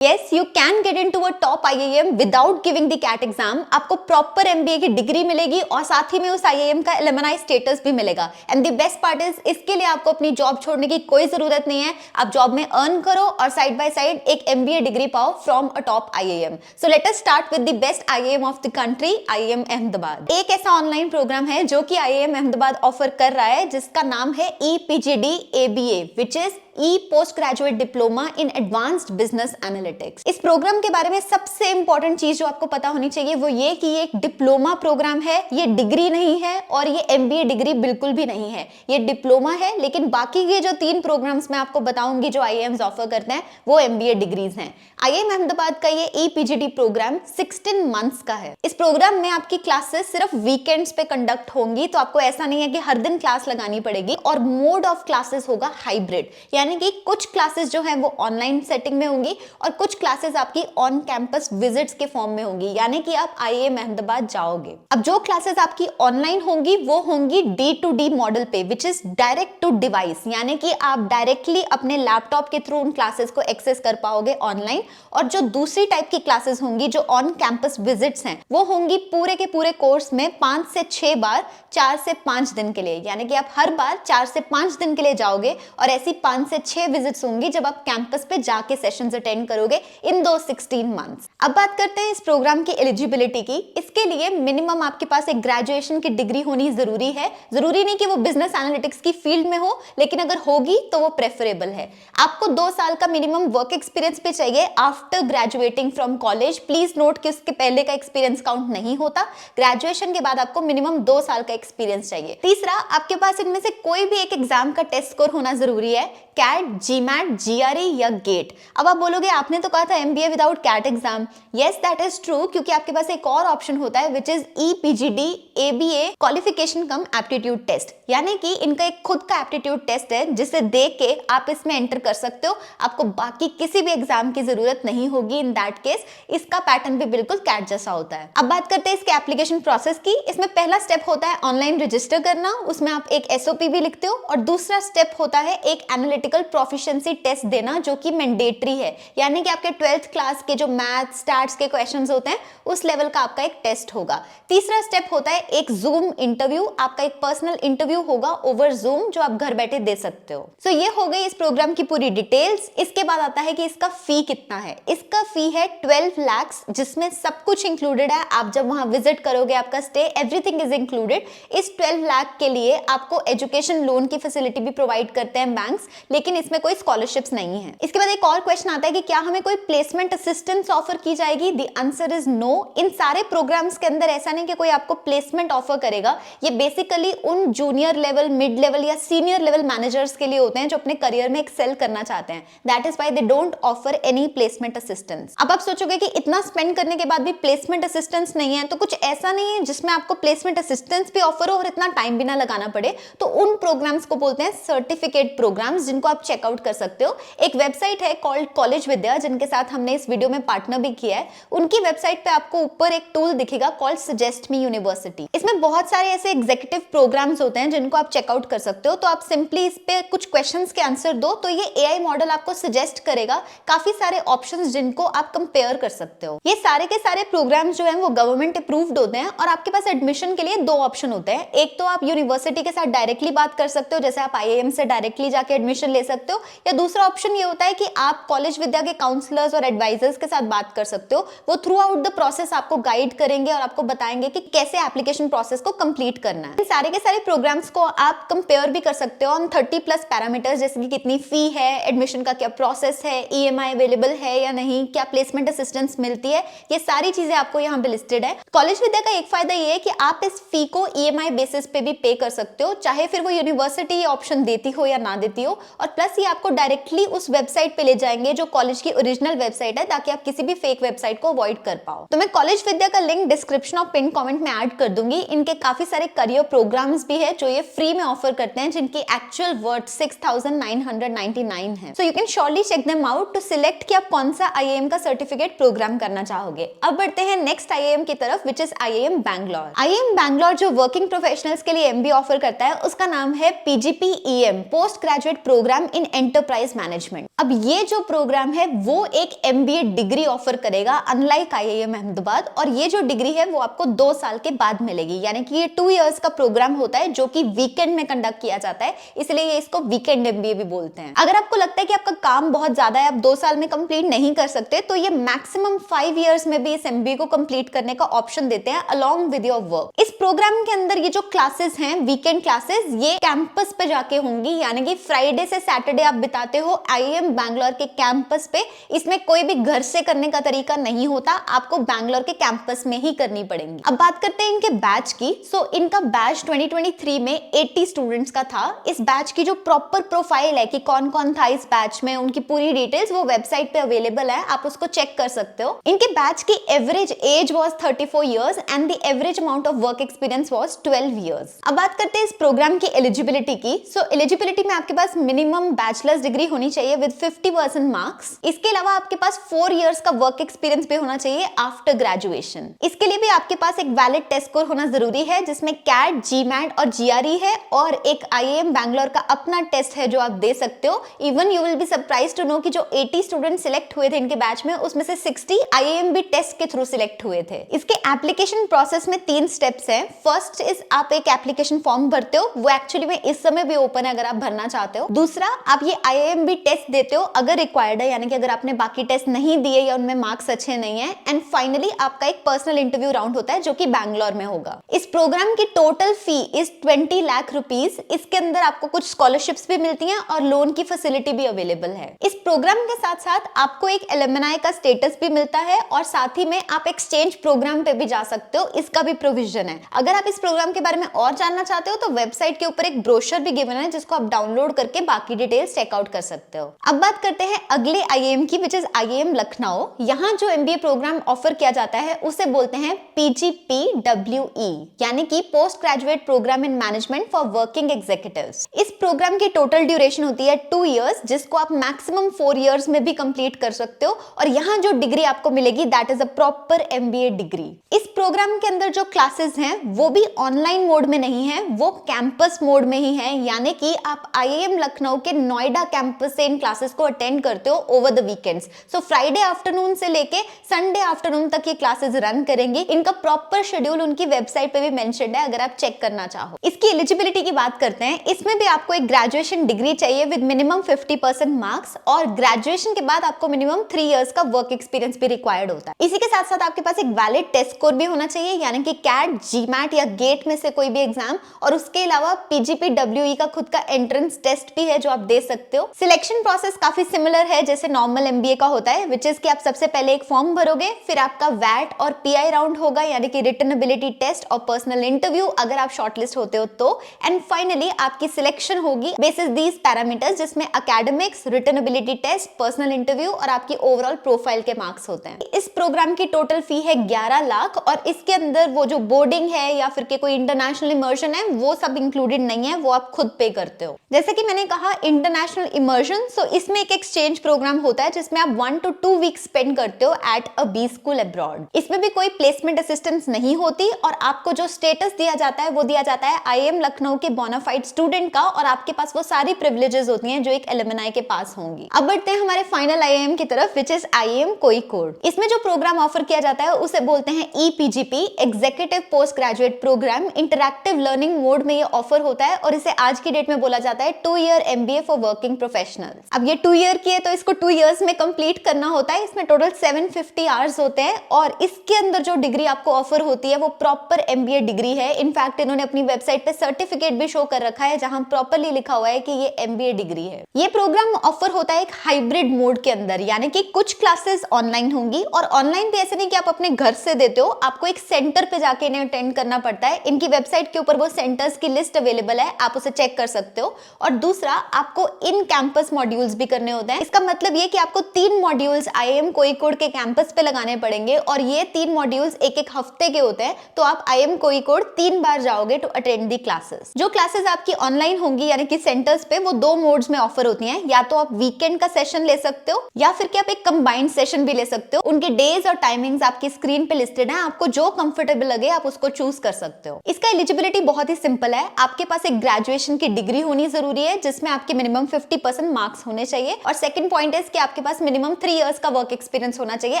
Yes, you can get into a top IIM without giving the CAT exam. आपको proper MBA की degree मिलेगी और साथ ही में उस IIM का एलुमनाई स्टेटस भी मिलेगा। And the best part is इसके लिए आपको अपनी जॉब छोड़ने की कोई जरूरत नहीं है। आप जॉब में अर्न करो और साइड बाय साइड एक MBA डिग्री पाओ from a top IIM। So let us start with the best IIM of the country, IIM Ahmedabad. एक ऐसा ऑनलाइन प्रोग्राम है जो कि IIM अहमदाबाद ऑफर कर रहा है जिसका नाम है EPGD ABA, which is E post graduate diploma in advanced business analytics. इस प्रोग्राम के बारे में सबसे इंपॉर्टेंट चीज जो आपको पता होनी चाहिए वो ये कि ये एक डिप्लोमा प्रोग्राम है, ये डिग्री नहीं है और ये MBA डिग्री बिल्कुल भी नहीं है। ये डिप्लोमा है, लेकिन बाकी के जो 3 प्रोग्राम्स मैं आपको बताऊंगी जो IIMs ऑफर करते हैं वो MBA डिग्रीज हैं। IIM अहमदाबाद का ये EPGD प्रोग्राम 16 मंथ्स का है। इस प्रोग्राम में आपकी क्लासेस सिर्फ वीकेंड्स पे कंडक्ट होंगी, तो आपको ऐसा नहीं है कि हर दिन क्लास लगानी पड़ेगी। और मोड ऑफ क्लासेस होगा हाइब्रिड, यानी कि कुछ क्लासेस जो है वो ऑनलाइन सेटिंग में होंगी और कुछ क्लासेस आपकी ऑन कैंपस विजिट्स के फॉर्म में होंगी, यानी कि आप IIM अहमदाबाद जाओगे। अब जो क्लासेस आपकी ऑनलाइन होंगी वो होंगी D2D मॉडल पे, which is direct to device, यानी कि आप डायरेक्टली अपने लैपटॉप के थ्रू उन क्लासेस को एक्सेस कर पाओगे ऑनलाइन। और जो दूसरी टाइप की क्लासेस होंगी जो ऑन कैंपस विजिट्स हैं वो होंगी पूरे के पूरे कोर्स में 5 से 6 बार 4 से 5 दिन के लिए, यानी कि आप हर बार 4 से 5 दिन के लिए जाओगे और ऐसी 5 से 6 विजिट्स होंगी जब आप कैंपस पे जाके सेशंस अटेंड करोगे इन दो 16 मंथ्स। अब बात करते हैं इस प्रोग्राम की एलिजिबिलिटी की। इसके लिए मिनिमम आपके पास एक ग्रेजुएशन की डिग्री होनी जरूरी है। जरूरी नहीं कि वो बिजनेस एनालिटिक्स की फील्ड में हो, लेकिन अगर होगी तो वो प्रेफरेबल है। आपको 2 साल का मिनिमम वर्क एक्सपीरियंस भी चाहिए after graduating from college. Please note कि उसके पहले का एक्सपीरियंस काउंट नहीं होता। ग्रेजुएशन के बाद आपको मिनिमम 2 साल का एक्सपीरियंस चाहिए। तीसरा, आपके पास इनमें से कोई भी एक एग्जाम का टेस्ट स्कोर होना जरूरी है, कैट, GMAT, GRE या गेट। अब आप बोलोगे आपने तो कहा था MBA without CAT exam. Yes, that is true, क्योंकि आपके पास एक और ऑप्शन होता है which is EPGD ABA qualification cum aptitude test, यानी कि इनका एक खुद का एप्टीट्यूड टेस्ट है जिसे देख के आप इसमें एंटर कर सकते हो। आपको बाकी किसी भी एग्जाम की जरूरत नहीं होगी। इन दैट केस इसका पैटर्न भी बिल्कुल कैट जैसा होता है। अब बात करते हैं इसके एप्लीकेशन प्रोसेस की। इसमें पहला स्टेप होता है ऑनलाइन रजिस्टर करना, उसमें आप एक SOP भी लिखते हो। और दूसरा स्टेप होता है एक एनालिटिकल प्रोफिशिएंसी टेस्ट देना, जो कि मैंडेटरी है, यानी कि आपके 12th क्लास के जो मैथ स्टैट्स के क्वेश्चंस होते हैं उस लेवल का आपका एक टेस्ट होगा। तीसरा स्टेप होता है एक जूम इंटरव्यू। आपका एक पर्सनल इंटरव्यू होगा ओवर जूम जो आप घर बैठे दे सकते हो। सो ये हो गई इस प्रोग्राम की पूरी डिटेल्स। इसके बाद आता है कि इसका फी कितना है। इसका फी है 12 लाख, जिसमें सब कुछ इंक्लूडेड है। आप जब वहां विजिट करोगे आपका स्टे एवरीथिंग इज इंक्लूडेड। इस 12 लाख के लिए आपको एजुकेशन लोन की फैसिलिटी भी प्रोवाइड करते हैं बैंक्स, लेकिन इसमें कोई स्कॉलरशिप्स नहीं है। इसके बाद एक और क्वेश्चन आता है कि क्या हमें कोई प्लेसमेंट असिस्टेंस ऑफर की जाएगी। The answer is no. इन सारे प्रोग्राम्स के अंदर ऐसा नहीं कि कोई आपको प्लेसमेंट ऑफर करेगा। ये बेसिकली उन जूनियर लेवल, मिड लेवल या सीनियर लेवल मैनेजर्स के लिए होते हैं जो अपने करियर में एक्सेल करना चाहते हैं। That is why they don't offer any placement assistance. अब आप सोचोगे कि इतना स्पेंड करने के बाद भी प्लेसमेंट असिस्टेंस नहीं है, तो कुछ ऐसा नहीं है जिसमें आपको प्लेसमेंट असिस्टेंस भी ऑफर हो और इतना टाइम भी ना लगाना पड़े। तो उन प्रोग्राम्स को बोलते हैं सर्टिफिकेट प्रोग्राम्स, जिनको आप चेकआउट कर सकते हो। एक वेबसाइट है कॉल्ड कॉलेज विद्या, जिनके साथ हमने इस वीडियो में पार्टनर भी किया है। उनकी वेबसाइट पे आपको ऊपर एक टूल दिखेगा कॉल्ड सजेस्ट मी यूनिवर्सिटी। इसमें बहुत सारे ऐसे एग्जीक्यूटिव प्रोग्राम्स होते हैं जिनको आप चेकआउट कर सकते हो। तो आप सिंपली इस पे कुछ क्वेश्चंस के आंसर दो तो ये AI मॉडल आपको सजेस्ट करेगा काफी सारे ऑप्शंस जिनको आप कंपेयर कर सकते हो। ये सारे के सारे प्रोग्राम्स जो हैं वो गवर्नमेंट अप्रूव्ड होते हैं और आपके पास एडमिशन के लिए 2 ऑप्शन होते हैं। एक तो आप यूनिवर्सिटी के साथ डायरेक्टली बात कर सकते हो, जैसे आप IIM से डायरेक्टली जाके एडमिशन ले सकते हो, या दूसरा ऑप्शन ये होता है कि आप कॉलेज विद्या के काउंसलर्स और एडवाइजर्स के साथ बात कर सकते हो। वो थ्रू आउट द प्रोसेस आपको गाइड करेंगे और आपको बताएंगे कि कैसे एप्लीकेशन प्रोसेस को कंप्लीट करना है। इन सारे के सारे प्रोग्राम्स को आप कंपेयर भी कर सकते हो ऑन 30+ पैरामीटर्स, जैसे कि कितनी फी है, एडमिशन का क्या प्रोसेस है, EMI अवेलेबल है या नहीं, क्या प्लेसमेंट असिस्टेंस मिलती है। ये सारी चीजें आपको यहाँ पे लिस्टेड है। कॉलेज विद्या का एक फायदा ये है कि आप इस फी को EMI बेसिस पे भी पे कर सकते हो, चाहे फिर वो यूनिवर्सिटी ऑप्शन देती हो या ना देती हो। और प्लस ये आपको डायरेक्टली उस वेबसाइट पे ले जाएंगे जो कॉलेज की ओरिजिनल वेबसाइट है, ताकि आप किसी भी फेक वेबसाइट को अवॉइड कर पाओ। तो मैं कॉलेज विद्या का लिंक डिस्क्रिप्शन और पिन कमेंट में ऐड कर दूंगी। इनके काफी सारे करियर प्रोग्राम्स भी है जो ये फ्री में ऑफर करते हैं, जिनकी एक्चुअल वर्थ 6,999 है। So you can surely check them out to select कि आप कौन सा IIM का सर्टिफिकेट प्रोग्राम करना चाहोगे। अब बढ़ते हैं नेक्स्ट IIM की तरफ, which is IIM Bangalore. IIM Bangalore जो वर्किंग प्रोफेशनल्स के लिए MBA ऑफर करता है उसका नाम है PGP EM post graduate programme in enterprise management. अब ये जो प्रोग्राम है वो एक MBA डिग्री ऑफर करेगा अनलाइक IIM अहमदाबाद, और ये जो डिग्री है वो आपको 2 साल के बाद मिलेगी, यानी कि ये 2 इयर्स का प्रोग्राम होता है जो कि वीकेंड में कंडक्ट किया जाता है, इसलिए ये इसको वीकेंड MBA भी बोलते हैं। अगर आपको लगता है कि आपका काम बहुत ज्यादा है, आप 2 साल में कंप्लीट नहीं कर सकते, तो ये मैक्सिमम 5 इयर्स में भी इस MBA को कंप्लीट करने का ऑप्शन देते हैं अलॉन्ग विद योर वर्क। इस प्रोग्राम के अंदर ये जो क्लासेस हैं, वीकेंड क्लासेस, ये कैंपस पे जाके होंगी, यानी कि फ्राइडे से सैटरडे आप बिताते हो IIM बैंगलोर के कैंपस पे। इसमें कोई भी घर से करने का तरीका नहीं होता, आपको बैंगलोर के कैंपस में ही करनी पड़ेंगी। अब बात करते हैं इनके बैच की। इनका बैच 2023 में 80 स्टूडेंट्स का था। इस बैच की जो प्रॉपर प्रोफाइल है कि कौन कौन था इस बैच में, उनकी पूरी डिटेल्स वो वेबसाइट पे अवेलेबल है, आप उसको चेक कर सकते हो। इनके बैच की average age was 34 years and the average amount of work experience was 12 years. अब बात करते हैं इस प्रोग्राम की एलिजिबिलिटी की। एलिजिबिलिटी में आपके पास मिनिमम बैचलर्स डिग्री होनी चाहिए विद 50% मार्क्स। इसके अलावा आपके पास 4 इयर्स का वर्क एक्सपीरियंस भी होना चाहिए आफ्टर ग्रेजुएशन। इसके लिए भी आपके पास एक वैलिड टेस्ट स्कोर होना जरूरी है, जिसमें CAT, GMAT और GRE है, और एक IIM बैंगलोर का अपना टेस्ट है जो आप दे सकते हो। Even you will be surprise to know कि जो 80 स्टूडेंट सिलेक्ट हुए थे इनके बैच में, उसमें से 60 IIM भी टेस्ट के थ्रू सिलेक्ट हुए थे। इसके एप्लीकेशन प्रोसेस में 3 स्टेप्स हैं। फर्स्ट इज आप एक एप्लीकेशन फॉर्म भरते हो, वो एक्चुअली में इस समय भी ओपन है अगर आप भरना चाहते हो। दूसरा, आप ये IIM भी टेस्ट देते हो अगर रिक्वायर्ड है, यानी कि अगर आपने बाकी टेस्ट नहीं दिए या उनमें मार्क्स अच्छे नहीं है। एंड फाइनली आपका एक पर्सनल इंटरव्यू राउंड होता है जो कि बैंगलोर में होगा। इस प्रोग्राम की total fee is 20 lakh rupees. इसके अंदर आपको कुछ स्कॉलरशिप्स भी मिलती हैं और लोन की फैसिलिटी भी अवेलेबल है। इस प्रोग्राम के साथ साथ आपको एक एलुमनाई का स्टेटस भी मिलता है, और साथ ही में आप एक्सचेंज प्रोग्राम पे भी जा सकते हो, इसका भी प्रोविजन है। अगर आप इस प्रोग्राम के बारे में और जानना चाहते हो तो वेबसाइट के ऊपर एक ब्रोशर भी गिवन है, जिसको आप डाउनलोड करके बाकी डिटेल्स चेकआउट कर सकते हो। अब बात करते हैं अगले IIM की, विच इज IIM लखनऊ। यहाँ जो MBA प्रोग्राम ऑफर किया जाता है उसे बोलते हैं PGPWE, यानी कि post graduate programme in management for working executives. इस प्रोग्राम की टोटल ड्यूरेशन होती है 2 इयर्स, जिसको आप मैक्सिमम 4 इयर्स में भी कंप्लीट कर सकते हो, और यहाँ जो डिग्री आपको मिलेगी that is a proper MBA degree. इस प्रोग्राम के अंदर जो क्लासेस हैं वो भी ऑनलाइन मोड में नहीं है, वो कैंपस मोड में ही है, यानी कि आप IIM लखनऊ के नोएडा कैंपस से इन क्लासेस को अटेंड करते हो over the weekends. Friday afternoon से लेके संडे आफ्टरनून तक ये क्लासेस रन करेंगे। इनका प्रॉपर शेड्यूल उनकी वेबसाइट पे भी मेंशन्ड है, अगर आप चेक करना चाहो। इसकी एलिजिबिलिटी की बात करते हैं। इसमें भी आपको एक ग्रेजुएशन डिग्री चाहिए विद मिनिमम 50% मार्क्स, और ग्रेजुएशन के बाद आपको मिनिमम 3 इयर्स का वर्क एक्सपीरियंस भी रिक्वायर्ड होता है। इसी के साथ साथ आपके पास एक वैलिड टेस्ट स्कोर भी होना चाहिए, यानी कि CAT, GMAT या GATE में से कोई भी एग्जाम, और उसके अलावा PGPWE का खुद का एंट्रेंस टेस्ट भी है जो आप दे सकते हो। सिलेक्शन प्रोसेस काफी सिमिलर है जैसे नॉर्मल MBA का होता है, विच इज कि आप सबसे पहले एक फॉर्म भरोगे, फिर आपका वैट और PI राउंड होगा, यानी कि रिटन एबिलिटी टेस्ट और पर्सनल इंटरव्यू अगर आप शॉर्टलिस्ट होते हो तो, एंड फाइनली आपकी सिलेक्शन होगी बेसिस दीज पैरामीटर्स, जिसमें academics, written ability test, personal interview और आपकी ओवरऑल प्रोफाइल के मार्क्स होते हैं। इस प्रोग्राम की टोटल फी है 11 लाख, और इसके अंदर वो जो बोर्डिंग है या फिर के कोई इंटरनेशनल इमर्शन है वो सब इंक्लूडेड नहीं है, वो आप खुद पे करते हो। जैसे कि मैंने कहा इंटरनेशनल इमर्शन, सो इसमें एक एक्सचेंज प्रोग्राम होता है जिसमें आप 1 to 2 वीक्स स्पेंड करते हो at a B school abroad. इसमें भी कोई प्लेसमेंट असिस्टेंस नहीं होती, और आपको जो स्टेटस दिया जाता है वो दिया जाता है IIM लखनऊ के बोनाफाइड स्टूडेंट का, और आपके पास वो सारी प्रिविलेजेस होती हैं जो एक एलुमनाई के पास होंगी। अब बढ़ते हैं हमारे फाइनल IIM की तरफ, विच इज IIM कोझिकोड। इसमें जो प्रोग्राम ऑफर किया जाता है उसे बोलते हैं EPGP, executive post graduate program. Interactive learning mode में ये ऑफर होता है, और इसे आज की डेट में बोला जाता है 2 year MBA for working professionals. अब ये 2 ईयर की है तो इसको 2 इयर्स में कंप्लीट करना होता है। इसमें टोटल 750 आवर्स होते हैं, और इसके अंदर जो डिग्री आपको ऑफर होती है वो प्रॉपर MBA डिग्री है। इनफैक्ट इन्होंने अपनी वेबसाइट पे सर्टिफिकेट भी शो कर रखा है जहां प्रॉपरली लिखा हुआ है कि ये MBA डिग्री है। ये प्रोग्राम ऑफर होता है एक हाइब्रिड मोड के अंदर, यानी कि कुछ क्लासेस ऑनलाइन होंगी, और ऑनलाइन भी ऐसे नहीं कि आप अपने घर से देते हो, आपको एक सेंटर पे जाके इन्हें अटेंड करना पड़ता है। इनकी वेबसाइट के ऊपर वो सेंटर्स की लिस्ट अवेलेबल है, आप उसे चेक कर सकते हो। और दूसरा, आपको इन कैंपस मॉड्यूल्स भी करने होते हैं। इसका मतलब ये कि आपको 3 मॉड्यूल्स IIM कोझिकोड के कैंपस पे लगाने पड़ेंगे, और ये 3 मॉड्यूल्स एक हफ्ते के होते हैं, तो आप IIM कोझिकोड 3 बार जाओगे टू अटेंड दी क्लासेस। जो क्लासेस आपकी ऑनलाइन होंगी यानी कि सेंटर्स पे, वो 2 मोड्स में ऑफर होती हैं। या तो आप वीकेंड का सेशन ले सकते हो, या फिर कि आप एक कंबाइंड सेशन भी ले सकते हो। उनके डेज और टाइमिंग्स आपकी स्क्रीन पे लिस्टेड है, आपको जो कंफर्टेबल लगे आप उसको चूज कर सकते हो। इसका एलिजिबिलिटी बहुत ही सिंपल है, आपके पास एक ग्रेजुएशन की डिग्री होनी जरूरी है जिसमें आपके मिनिमम 50% मार्क्स होने चाहिए, और सेकंड पॉइंट इज कि आपके पास मिनिमम 3 इयर्स का वर्क एक्सपीरियंस होना चाहिए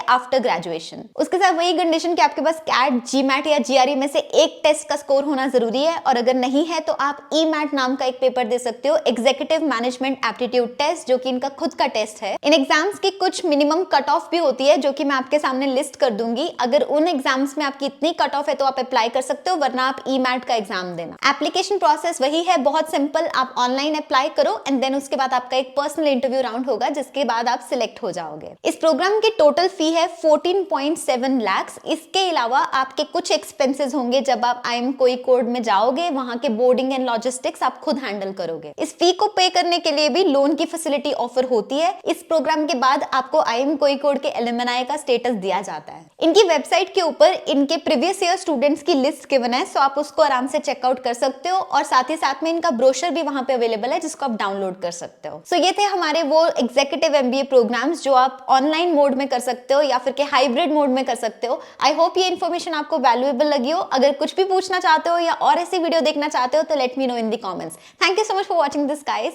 आफ्टर ग्रेजुएशन। उसके साथ वही कंडीशन कि आपके पास कैट, जीमैट या जीआरई में से एक टेस्ट का स्कोर होना जरूरी है, और अगर नहीं है तो आप ईमैट नाम का एक पेपर दे सकते हो, एग्जीक्यूटिव मैनेजमेंट एप्टीट्यूड टेस्ट, जो कि इनका खुद का टेस्ट है। इन एग्जाम्स की कुछ मिनिमम कट ऑफ भी होती है, जो कि मैं आपके सामने लिस्ट कर दूंगी। अगर उन एग्जाम्स में आपकी इतनी कट ऑफ है तो आप अप्लाई कर सकते हो, वरना आप ईमैट का एग्जाम देना। एप्लीकेशन प्रोसेस वही है, बहुत सिंपल। आप ऑनलाइन अप्लाई करो एंड देन उसके बाद आपका एक पर्सनल इंटरव्यू राउंड होगा, जिसके बाद आप सिलेक्ट हो जाओगे। इस प्रोग्राम की टोटल फी है 14.7 लाख। इसके अलावा आपके कुछ एक्सपेंसेस होंगे जब आप IIM कोझिकोड में जाओगे, वहां के बोर्डिंग एंड लॉजिस्टिक्स आप खुद हैंडल करोगे। इस फी को पे करने के लिए भी लोन की फैसिलिटी ऑफर होती है। इस प्रोग्राम के बाद आपको IIM कोझिकोड के एलुमनाई का स्टेटस दिया जाता है। इनकी वेबसाइट के ऊपर इनके प्रीवियस ईयर स्टूडेंट्स की लिस्ट गिवन है, सो आप उसको आराम से चेकआउट कर सकते हो, और साथ ही साथ में इनका ब्रोशर भी वहां पे अवेलेबल है, जिसको आप डाउनलोड कर सकते हो। सो ये थे हमारे वो एग्जीक्यूटिव MBA प्रोग्राम्स जो आप ऑनलाइन मोड में कर सकते हो या फिर के हाइब्रिड मोड में कर सकते हो। आई होप ये इन्फॉर्मेशन आपको वैल्यूएबल लगी हो। अगर कुछ भी पूछना चाहते हो या और ऐसी वीडियो देखना चाहते हो तो let me know in the comments. Thank you so much for watching this guys.